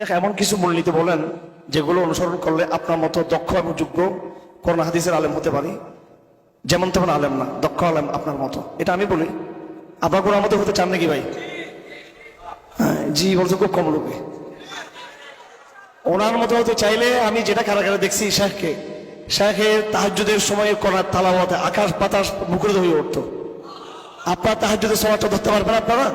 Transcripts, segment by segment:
এমন কিছু মূলনীতি বলেন যেগুলো অনুসরণ করলে আপনার মতো দক্ষ এবং যোগ্য কোরআন হাদিসের আলেম হতে পারি, যেমন তেমন আলেম না, দক্ষ আলেম আপনার মতো। এটা আমি বলি, আপনার কোরআন মতো হতে চান নাকি ভাই? হ্যাঁ, জি বলছে খুব কম লোকে। ওনার মতো হতে চাইলে আমি যেটা কারাগারে দেখছি, শেখের তাহাজ্জুদের সময় কোরআন তালাওয়াতে আকাশ বাতাস মুখরিত হয়ে উঠতো। আপনার তাহাজ্জুদের সময়টা ধরতে পারবেন আপনারা?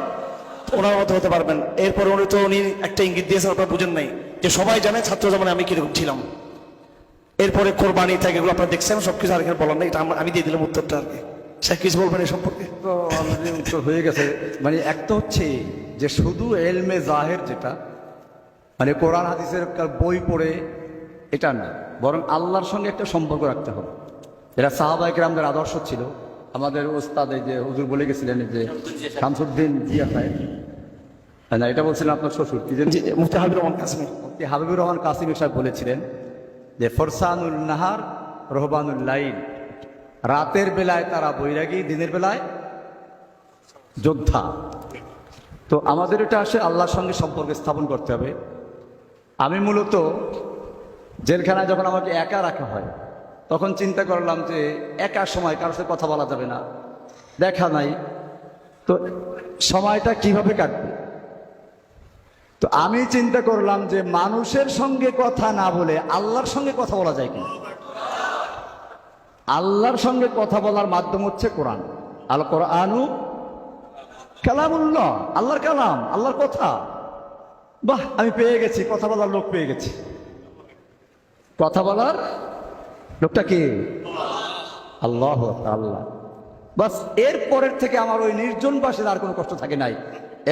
ওনার মতো হতে পারবেন। এরপরে উনি একটা ইঙ্গিত দিয়েছেন, আপনারা বুঝেন নাই, যে সবাই জানে ছাত্র যেমন আমি কিরকম ছিলাম। এরপরে কোরবানি থেকে এগুলো আপনারা দেখছেন, সবকিছু আর এখানে বলার নেই, এটা আমি দিয়ে দিলাম উত্তরটা আর কি। স্যার কিছু বলবেন এই সম্পর্কে? তো অলরেডি উত্তর হয়ে গেছে। মানে একটা হচ্ছে যে শুধু এলমে জাহের, যেটা মানে কোরআন হাদিসের বই পড়ে এটা না, বরং আল্লাহর সঙ্গে একটা সম্পর্ক রাখতে হবে। এরা সাহাবায়ে কেরামদের আদর্শ ছিল। আমাদের ওস্তাদ এই যে হুজুর বলে গেছিলেন যে শামসুদ্দিন জিয়া সাহেব, না এটা বলছিলেন আপনার শ্বশুর কি যেন, মুফতি হাবিবুর রহমান কাসিমি, মুফতি হাবিবুর রহমান কাসিমি সাহেব বলেছিলেন যে ফরসানুল নাহার রহবানুল লাইল, রাতের বেলায় তারা বৈরাগী, দিনের বেলায় যোদ্ধা। তো আমাদের এটা আসে আল্লাহর সঙ্গে সম্পর্ক স্থাপন করতে হবে। আমি মূলত জেলখানায় যখন আমাকে একা রাখা হয়, তখন চিন্তা করলাম যে একা সময় কারোর সাথে কথা বলা যাবে না, দেখা নাই, তো সময়টা কিভাবে কাটবে। তো আমি চিন্তা করলাম যে মানুষের সঙ্গে কথা না বলে আল্লাহর সঙ্গে কথা বলা যায় কিনা। আল্লাহর সঙ্গে কথা বলার মাধ্যম হচ্ছে কোরআন। আল কোরআনু কালামুল্লাহ, আল্লাহর কালাম, আল্লাহর কথা। বাহ, আমি পেয়ে গেছি, কথা বলার লোক পেয়ে গেছি। কথা বলার লোকটা কি? আল্লাহ, আল্লাহ। বাস, এর পরের থেকে আমার ওই নির্জন বাসের আর কোনো কষ্ট থাকে নাই।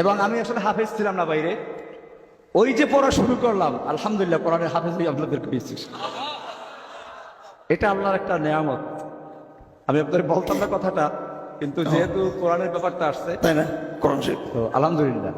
এবং আমি আসলে হাফেজ ছিলাম না বাইরে, ওই যে পড়া শুরু করলাম, আলহামদুলিল্লাহ কোরআনের হাফেজ হয়ে আপনাদের পেয়েছি। এটা আল্লাহর একটা নেয়ামত। আমি আপনাদের বলতাম না কথাটা, কিন্তু যেহেতু কোরআনের ব্যাপারটা আসছে, তাই না? কোরআন শরীফ, তো আলহামদুলিল্লাহ।